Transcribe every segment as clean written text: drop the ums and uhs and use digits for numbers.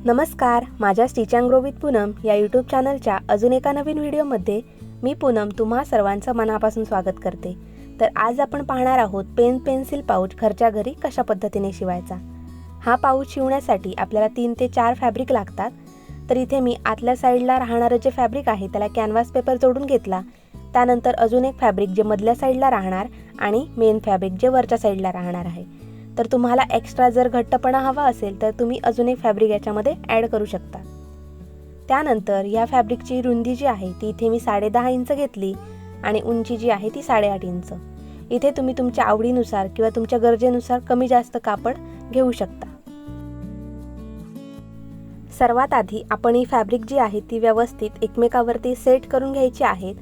नमस्कार, माझ्या stitch and grow with Poonam या यूट्यूब चॅनलच्या अजून एका नवीन व्हिडिओमध्ये मी पूनम तुम्हा सर्वांचं मनापासून स्वागत करते। तर आज आपण पाहणार आहोत पेन पेन्सिल पाऊच घरच्या घरी कशा पद्धतीने शिवायचा। हा पाऊच शिवण्यासाठी आपल्याला 3 ते 4 फॅब्रिक लागतात। तर इथे मी आतल्या साईडला राहणारे जे फॅब्रिक आहे त्याला कॅनव्हास पेपर जोडून घेतला। त्यानंतर अजून एक फॅब्रिक जे मधल्या साईडला राहणार आणि मेन फॅब्रिक जे वरच्या साईडला राहणार आहे। तर तुम्हाला एक्स्ट्रा जर घट्टपणा हवा असेल तर तुम्ही अजून एक फॅब्रिक याच्यामध्ये ॲड करू शकता। त्यानंतर या फॅब्रिकची रुंदी जी आहे ती इथे मी 10.5 इंच घेतली आणि उंची जी आहे ती 8.5 इंच। इथे तुम्ही तुमच्या आवडीनुसार किंवा तुमच्या गरजेनुसार कमी जास्त कापड घेऊ शकता। सर्वात आधी आपण ही फॅब्रिक जी आहे ती व्यवस्थित एकमेकावरती सेट करून घ्यायची आहे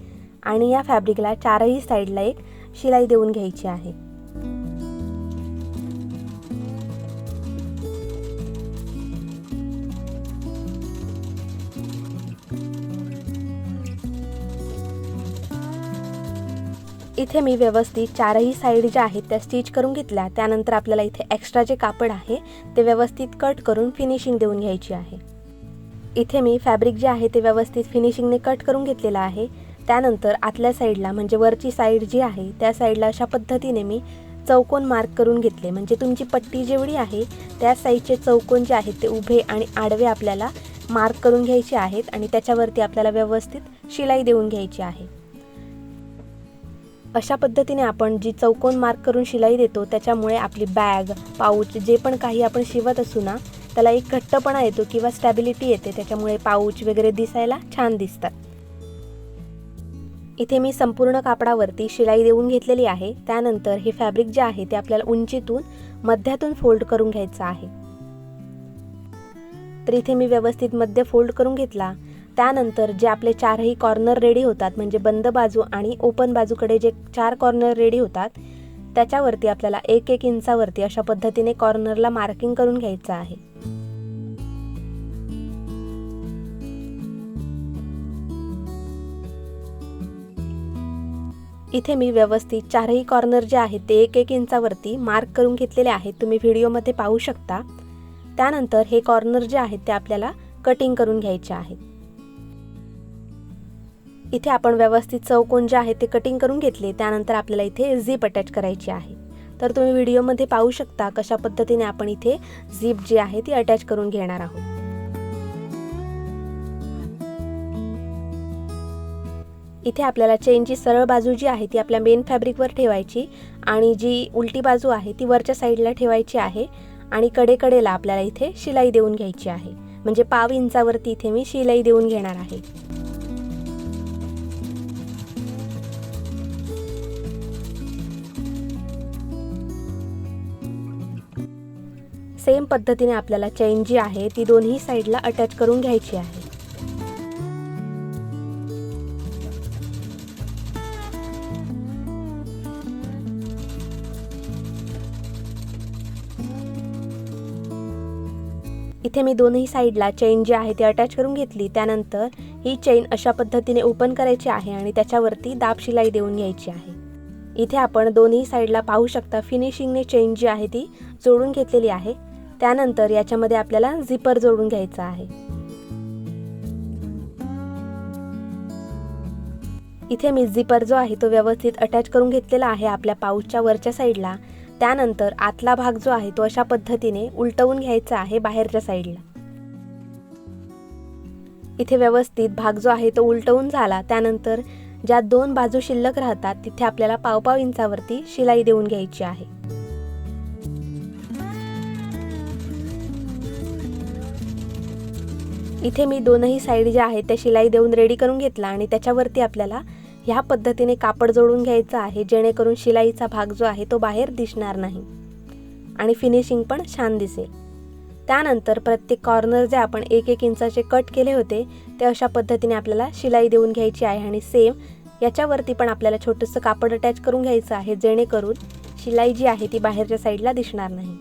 आणि या फॅब्रिकला चारही साईडला एक शिलाई देऊन घ्यायची आहे। इथे मी व्यवस्थित चारही साइड ज्या आहेत त्या स्टिच करून घेतल्या। त्यानंतर आपल्याला इथे एक्स्ट्रा जे कापड आहे ते व्यवस्थित कट करून फिनिशिंग देऊन घ्यायची आहे। इथे मी फॅब्रिक जे आहे ते व्यवस्थित फिनिशिंगने कट करून घेतलेला आहे। त्यानंतर आतल्या साइडला म्हणजे वरची साइड जी आहे त्या साइडला अशा पद्धतीने मी चौकोन मार्क करून घेतले। म्हणजे तुमची पट्टी जेवढी आहे त्या साइडचे चौकोन जे आहेत ते उभे आणि आडवे आपल्याला मार्क करून घ्यायचे आहेत आणि त्याच्यावरती आपल्याला व्यवस्थित शिलाई देऊन घ्यायची आहे। अशा पद्धतीने आपण जी चौकोन मार्क करून शिलाई देतो त्याच्यामुळे आपली बॅग पाऊच जे पण काही आपण शिवत असू ना त्याला एक घट्टपणा येतो किंवा स्टॅबिलिटी येते। त्याच्यामुळे पाऊच वगैरे दिसायला छान दिसतात। इथे मी संपूर्ण कापडावरती शिलाई देऊन घेतलेली आहे। त्यानंतर हे फॅब्रिक जे आहे ते आपल्याला उंचीतून मध्यातून फोल्ड करून घ्यायचं आहे। तर इथे मी व्यवस्थित मध्ये फोल्ड करून घेतला। त्यानंतर जे आपले चारही कॉर्नर रेडी होतात म्हणजे बंद बाजू आणि ओपन बाजूकडे जे 4 कॉर्नर रेडी होतात त्याच्यावरती आपल्याला 1-1 इंचावरती अशा पद्धतीने कॉर्नरला मार्किंग करून घ्यायचं आहे। इथे मी व्यवस्थित चारही कॉर्नर जे आहेत ते 1-1 इंचावरती मार्क करून घेतलेले आहेत, तुम्ही व्हिडिओमध्ये पाहू शकता। त्यानंतर हे कॉर्नर जे आहेत ते आपल्याला कटिंग करून घ्यायचे आहेत। इथे आपण व्यवस्थित चौकोन जे आहे ते कटिंग करून घेतले। त्यानंतर आपल्याला इथे झिप अटॅच करायची आहे। तर तुम्ही व्हिडिओमध्ये पाहू शकता कशा पद्धतीने आपण इथे झिप जी आहे ती अटॅच करून घेणार आहोत। इथे आपल्याला चेनची सरळ बाजू जी आहे ती आपल्या मेन फॅब्रिकवर ठेवायची आणि जी उलटी बाजू आहे ती वरच्या साईडला ठेवायची आहे आणि कडेकडेला आपल्याला इथे शिलाई देऊन घ्यायची आहे। म्हणजे 1/2 इंचावरती इथे मी शिलाई देऊन घेणार आहे। सेम पद्धतीने आपल्याला चेन जी आहे ती दोन्ही साईडला अटॅच करून घ्यायची आहे। इथे मी दोन्ही साईडला चेन जी आहे ती अटॅच करून घेतली। त्यानंतर ही चेन अशा पद्धतीने ओपन करायची आहे आणि त्याच्यावरती दाब शिलाई देऊन घ्यायची आहे। इथे आपण दोन्ही साईडला पाहू शकता फिनिशिंगने चेन जी आहे ती जोडून घेतलेली आहे। त्यानंतर याच्यामध्ये आपल्याला झिपर जोडून घ्यायचा आहे। इथे मी झिपर जो आहे तो व्यवस्थित अटॅच करून घेतलेला आहे आपल्या पाऊचच्या वरच्या साईडला। त्यानंतर आतला भाग जो आहे तो अशा पद्धतीने उलटवून घ्यायचा आहे बाहेरच्या साईडला। इथे व्यवस्थित भाग जो आहे तो उलटवून झाला। त्यानंतर ज्या 2 बाजू शिल्लक राहतात तिथे आपल्याला 1/2 इंचावरती शिलाई देऊन घ्यायची आहे। इथे मी दोनही साईड ज्या आहेत त्या शिलाई देऊन रेडी करून घेतला आणि त्याच्यावरती आपल्याला ह्या पद्धतीने कापड जोडून घ्यायचं आहे जेणेकरून शिलाईचा भाग जो आहे तो बाहेर दिसणार नाही आणि फिनिशिंग पण छान दिसेल। त्यानंतर प्रत्येक कॉर्नर जे आपण 1-1 इंचाचे कट केले होते ते अशा पद्धतीने आपल्याला शिलाई देऊन घ्यायची आहे आणि सेम याच्यावरती पण आपल्याला छोटंसं कापड अटॅच करून घ्यायचं आहे जेणेकरून शिलाई जी आहे ती बाहेरच्या साईडला दिसणार नाही।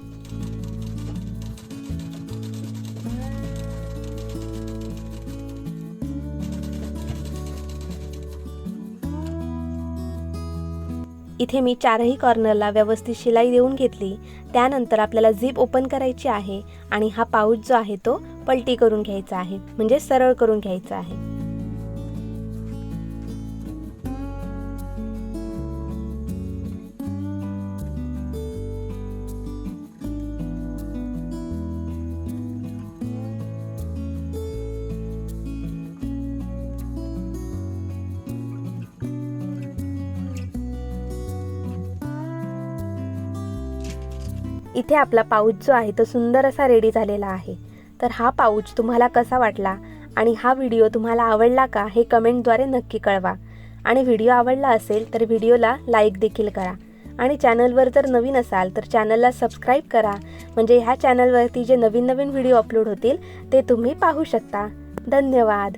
इथे मी चारही कॉर्नरला व्यवस्थित शिलाई देऊन घेतली। त्यानंतर आपल्याला झिप ओपन करायची आहे आणि हा पाऊच जो आहे तो पलटी करून घ्यायचा आहे, म्हणजे सरळ करून घ्यायचा आहे. इथे आपला पाऊच जो आहे तो सुंदर असा रेडी झालेला आहे. तर हा पाऊच तुम्हाला कसा वाटला आणि हा व्हिडिओ तुम्हाला आवडला का हे कमेंटद्वारे नक्की कळवा. आणि व्हिडिओ आवडला असेल तर व्हिडिओला लाईक देखील करा. आणि चॅनलवर जर नवीन असाल तर चॅनलला सबस्क्राईब करा, म्हणजे ह्या चॅनलवरती जे नवीन नवीन व्हिडिओ अपलोड होतील ते तुम्ही पाहू शकता. धन्यवाद.